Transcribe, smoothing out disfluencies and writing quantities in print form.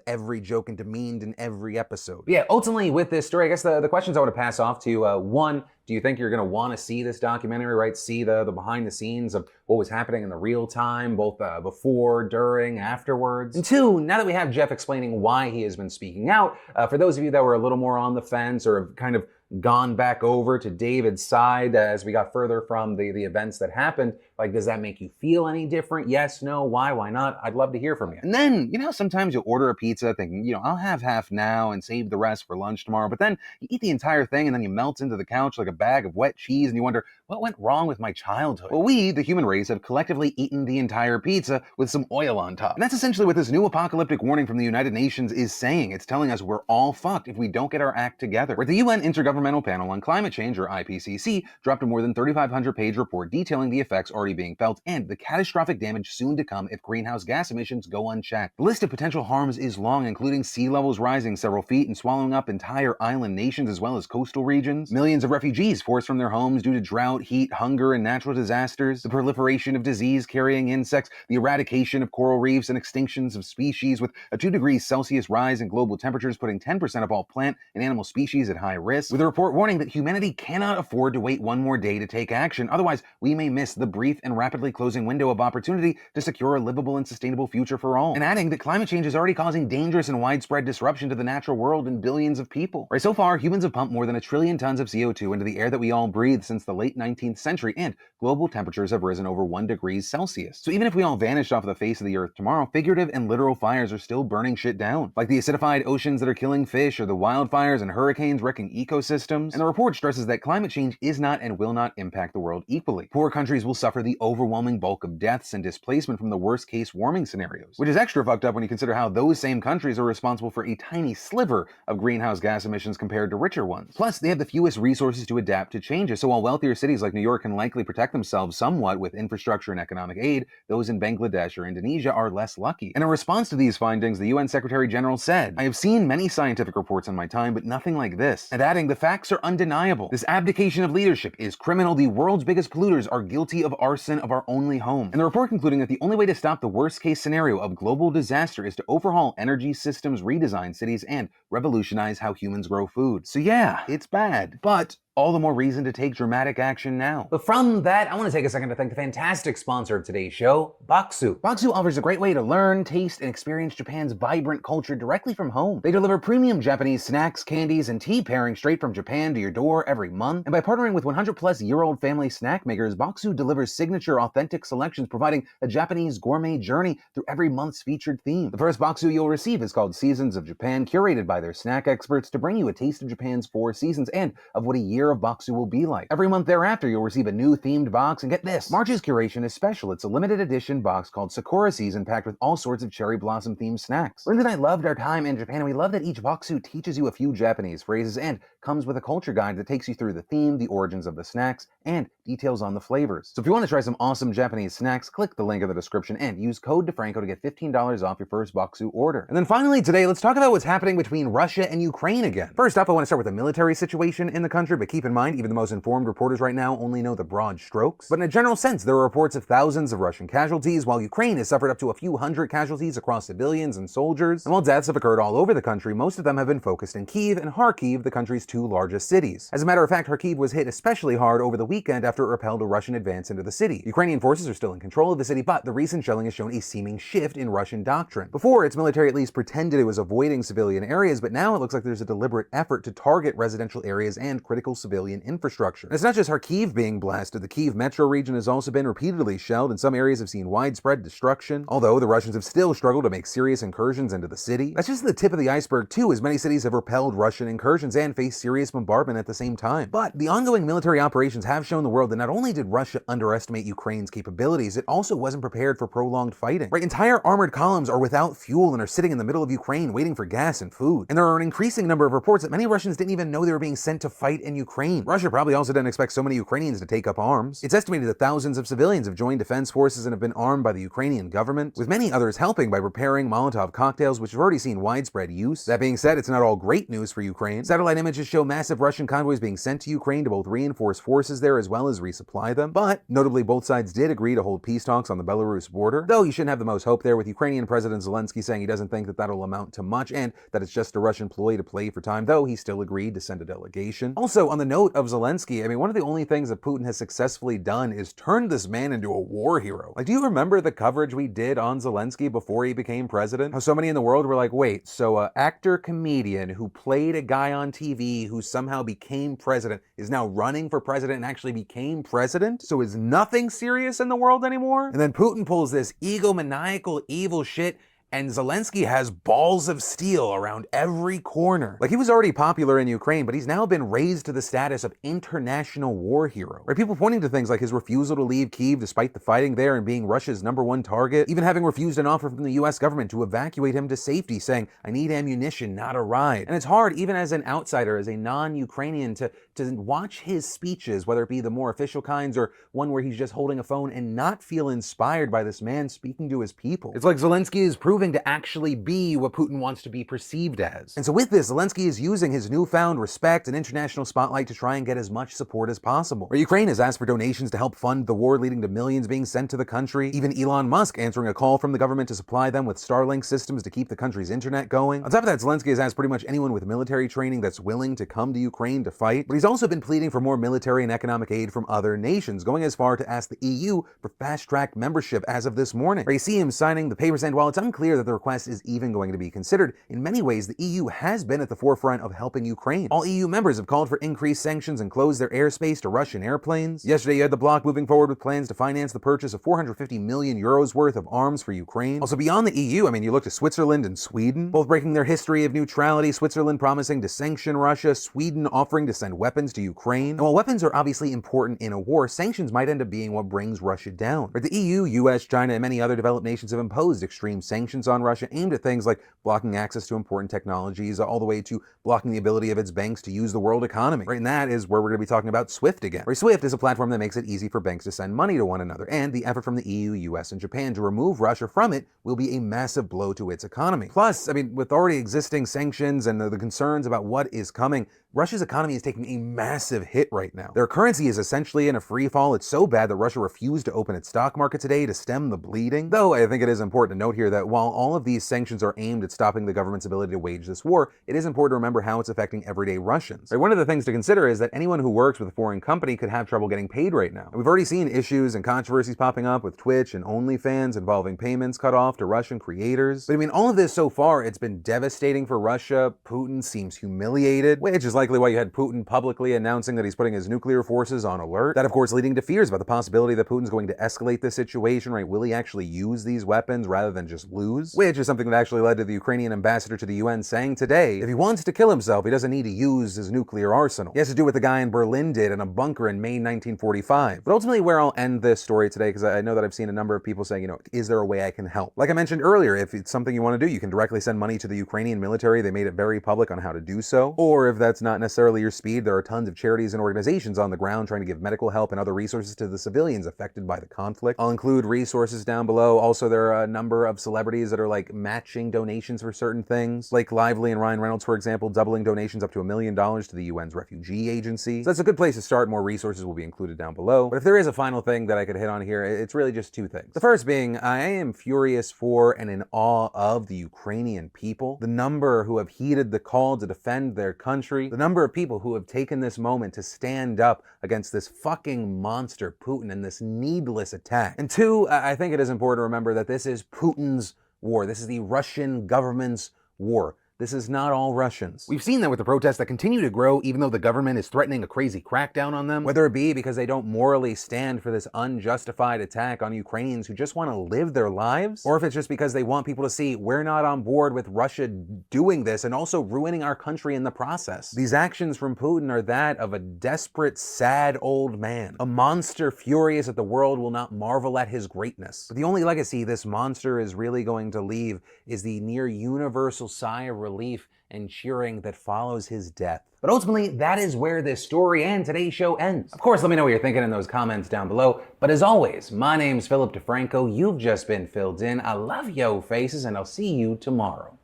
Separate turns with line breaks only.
every joke and demeaned in every episode. But yeah, ultimately with this story, I guess the questions I want to pass off to you, one, do you think you're going to want to see this documentary, right? See the behind the scenes of what was happening in the real time, both before, during, afterwards? And two, now that we have Jeff explaining why he has been speaking out, for those of you that were a little more on the fence or have kind of gone back over to David's side as we got further from the events that happened, like, does that make you feel any different? Yes, no, why not? I'd love to hear from you. And then, you know, sometimes you'll order a pizza thinking, you know, I'll have half now and save the rest for lunch tomorrow, but then you eat the entire thing and then you melt into the couch like a bag of wet cheese and you wonder, what went wrong with my childhood? Well, we, the human race, have collectively eaten the entire pizza with some oil on top. And that's essentially what this new apocalyptic warning from the United Nations is saying. It's telling us we're all fucked if we don't get our act together. Where the UN Intergovernmental Panel on Climate Change, or IPCC, dropped a more than 3,500-page report detailing the effects already being felt and the catastrophic damage soon to come if greenhouse gas emissions go unchecked. The list of potential harms is long, including sea levels rising several feet and swallowing up entire island nations as well as coastal regions, millions of refugees forced from their homes due to drought, heat, hunger, and natural disasters, the proliferation of disease-carrying insects, the eradication of coral reefs, and extinctions of species, with a 2 degrees Celsius rise in global temperatures putting 10% of all plant and animal species at high risk, with a report warning that humanity cannot afford to wait one more day to take action, otherwise we may miss the brief and rapidly closing window of opportunity to secure a livable and sustainable future for all. And adding that climate change is already causing dangerous and widespread disruption to the natural world and billions of people. Right, so far, humans have pumped more than 1 trillion tons of CO2 into the air that we all breathe since the late 19th century, and global temperatures have risen over 1 degree Celsius. So even if we all vanished off the face of the earth tomorrow, figurative and literal fires are still burning shit down, like the acidified oceans that are killing fish or the wildfires and hurricanes wrecking ecosystems. And the report stresses that climate change is not and will not impact the world equally. Poor countries will suffer the overwhelming bulk of deaths and displacement from the worst case warming scenarios, which is extra fucked up when you consider how those same countries are responsible for a tiny sliver of greenhouse gas emissions compared to richer ones. Plus, they have the fewest resources to adapt to changes, so while wealthier cities like New York can likely protect themselves somewhat with infrastructure and economic aid, those in Bangladesh or Indonesia are less lucky. And in response to these findings, the UN Secretary General said, "I have seen many scientific reports in my time, but nothing like this." And adding, the facts are undeniable. This abdication of leadership is criminal. The world's biggest polluters are guilty of arson of our only home. And the report concluding that the only way to stop the worst case scenario of global disaster is to overhaul energy systems, redesign cities, and revolutionize how humans grow food. So yeah, it's bad, but all the more reason to take dramatic action now. But from that, I want to take a second to thank the fantastic sponsor of today's show, Bokksu. Bokksu offers a great way to learn, taste, and experience Japan's vibrant culture directly from home. They deliver premium Japanese snacks, candies, and tea pairings straight from Japan to your door every month. And by partnering with 100-plus-year-old family snack makers, Bokksu delivers signature authentic selections, providing a Japanese gourmet journey through every month's featured theme. The first Bokksu you'll receive is called Seasons of Japan, curated by their snack experts to bring you a taste of Japan's 4 seasons and of what a year of Bokksu will be like. Every month thereafter, you'll receive a new themed box, and get this, March's curation is special. It's a limited edition box called Sakura Season, packed with all sorts of cherry blossom themed snacks. Brenda and I loved our time in Japan, and we love that each Bokksu teaches you a few Japanese phrases and comes with a culture guide that takes you through the theme, the origins of the snacks, and details on the flavors. So if you want to try some awesome Japanese snacks, click the link in the description and use code DeFranco to get $15 off your first Bokksu order. And then finally today, let's talk about what's happening between Russia and Ukraine again. First up, I want to start with the military situation in the country, but keep in mind, even the most informed reporters right now only know the broad strokes. But in a general sense, there are reports of thousands of Russian casualties, while Ukraine has suffered up to a few hundred casualties across civilians and soldiers. And while deaths have occurred all over the country, most of them have been focused in Kyiv and Kharkiv, the country's 2 largest cities. As a matter of fact, Kharkiv was hit especially hard over the weekend after it repelled a Russian advance into the city. Ukrainian forces are still in control of the city, but the recent shelling has shown a seeming shift in Russian doctrine. Before, its military at least pretended it was avoiding civilian areas, but now it looks like there's a deliberate effort to target residential areas and critical civilian infrastructure. And it's not just Kharkiv being blasted. The Kyiv metro region has also been repeatedly shelled, and some areas have seen widespread destruction, although the Russians have still struggled to make serious incursions into the city. That's just the tip of the iceberg too, as many cities have repelled Russian incursions and face serious bombardment at the same time. But the ongoing military operations have shown the world that not only did Russia underestimate Ukraine's capabilities, it also wasn't prepared for prolonged fighting. Right, entire armored columns are without fuel and are sitting in the middle of Ukraine waiting for gas and food. And there are an increasing number of reports that many Russians didn't even know they were being sent to fight in Ukraine Ukraine. Russia probably also didn't expect so many Ukrainians to take up arms. It's estimated that thousands of civilians have joined defense forces and have been armed by the Ukrainian government, with many others helping by preparing Molotov cocktails, which have already seen widespread use. That being said, it's not all great news for Ukraine. Satellite images show massive Russian convoys being sent to Ukraine to both reinforce forces there as well as resupply them. But notably, both sides did agree to hold peace talks on the Belarus border, though you shouldn't have the most hope there, with Ukrainian President Zelensky saying he doesn't think that that'll amount to much and that it's just a Russian ploy to play for time, though he still agreed to send a delegation. Also, on the note of Zelensky, I mean, one of the only things that Putin has successfully done is turn this man into a war hero. Like, do you remember the coverage we did on Zelensky before he became president? How so many in the world were like, wait, so an actor comedian who played a guy on TV who somehow became president is now running for president and actually became president? So is nothing serious in the world anymore? And then Putin pulls this egomaniacal evil shit, and Zelensky has balls of steel around every corner. Like, he was already popular in Ukraine, but he's now been raised to the status of international war hero. Right? People pointing to things like his refusal to leave Kyiv despite the fighting there and being Russia's #1 target, even having refused an offer from the US government to evacuate him to safety, saying, I need ammunition, not a ride. And it's hard, even as an outsider, as a non-Ukrainian, to watch his speeches, whether it be the more official kinds or one where he's just holding a phone, and not feel inspired by this man speaking to his people. It's like Zelensky is proving to actually be what Putin wants to be perceived as. And so with this, Zelensky is using his newfound respect and international spotlight to try and get as much support as possible. Where Ukraine has asked for donations to help fund the war, leading to millions being sent to the country. Even Elon Musk answering a call from the government to supply them with Starlink systems to keep the country's internet going. On top of that, Zelensky has asked pretty much anyone with military training that's willing to come to Ukraine to fight. But he's also been pleading for more military and economic aid from other nations, going as far to ask the EU for fast-track membership as of this morning. Where you see him signing the papers, and while it's unclear that the request is even going to be considered, in many ways the EU has been at the forefront of helping Ukraine. All EU members have called for increased sanctions and closed their airspace to Russian airplanes. Yesterday you had the bloc moving forward with plans to finance the purchase of 450 million euros worth of arms for Ukraine. Also beyond the EU, I mean, you look to Switzerland and Sweden, both breaking their history of neutrality, Switzerland promising to sanction Russia, Sweden offering to send weapons to Ukraine. And while weapons are obviously important in a war, sanctions might end up being what brings Russia down. But the EU, US, China, and many other developed nations have imposed extreme sanctions on Russia aimed at things like blocking access to important technologies, all the way to blocking the ability of its banks to use the world economy. Right, and that is where we're going to be talking about SWIFT again. Right, SWIFT is a platform that makes it easy for banks to send money to one another, and the effort from the EU, US, and Japan to remove Russia from it will be a massive blow to its economy. Plus, I mean, with already existing sanctions and the concerns about what is coming, Russia's economy is taking a massive hit right now. Their currency is essentially in a free fall. It's so bad that Russia refused to open its stock market today to stem the bleeding. Though I think it is important to note here that while all of these sanctions are aimed at stopping the government's ability to wage this war, it is important to remember how it's affecting everyday Russians. Right, one of the things to consider is that anyone who works with a foreign company could have trouble getting paid right now. We've already seen issues and controversies popping up with Twitch and OnlyFans involving payments cut off to Russian creators. But I mean, all of this so far, it's been devastating for Russia. Putin seems humiliated, which is likely why you had Putin publicly announcing that he's putting his nuclear forces on alert. That, of course, leading to fears about the possibility that Putin's going to escalate this situation, right? Will he actually use these weapons rather than just lose? Which is something that actually led to the Ukrainian ambassador to the UN saying today, if he wants to kill himself, he doesn't need to use his nuclear arsenal. He has to do what the guy in Berlin did in a bunker in May 1945. But ultimately where I'll end this story today, because I know that I've seen a number of people saying, is there a way I can help? Like I mentioned earlier, if it's something you want to do, you can directly send money to the Ukrainian military. They made it very public on how to do so. Or if that's not necessarily your speed, there are tons of charities and organizations on the ground trying to give medical help and other resources to the civilians affected by the conflict. I'll include resources down below. Also, there are a number of celebrities that are like matching donations for certain things. Blake Lively and Ryan Reynolds, for example, doubling donations up to $1 million to the UN's refugee agency. So that's a good place to start. More resources will be included down below. But if there is a final thing that I could hit on here, it's really just two things. The first being, I am furious for and in awe of the Ukrainian people. The number who have heeded the call to defend their country. The number of people who have taken this moment to stand up against this fucking monster Putin and this needless attack. And two, I think it is important to remember that this is Putin's war. This is the Russian government's war. This is not all Russians. We've seen that with the protests that continue to grow even though the government is threatening a crazy crackdown on them, whether it be because they don't morally stand for this unjustified attack on Ukrainians who just want to live their lives, or if it's just because they want people to see we're not on board with Russia doing this and also ruining our country in the process. These actions from Putin are that of a desperate, sad old man, a monster furious that the world will not marvel at his greatness. But the only legacy this monster is really going to leave is the near universal sigh of relief and cheering that follows his death. But ultimately, that is where this story and today's show ends. Of course, let me know what you're thinking in those comments down below. But as always, my name's Philip DeFranco. You've just been filled in. I love yo faces, and I'll see you tomorrow.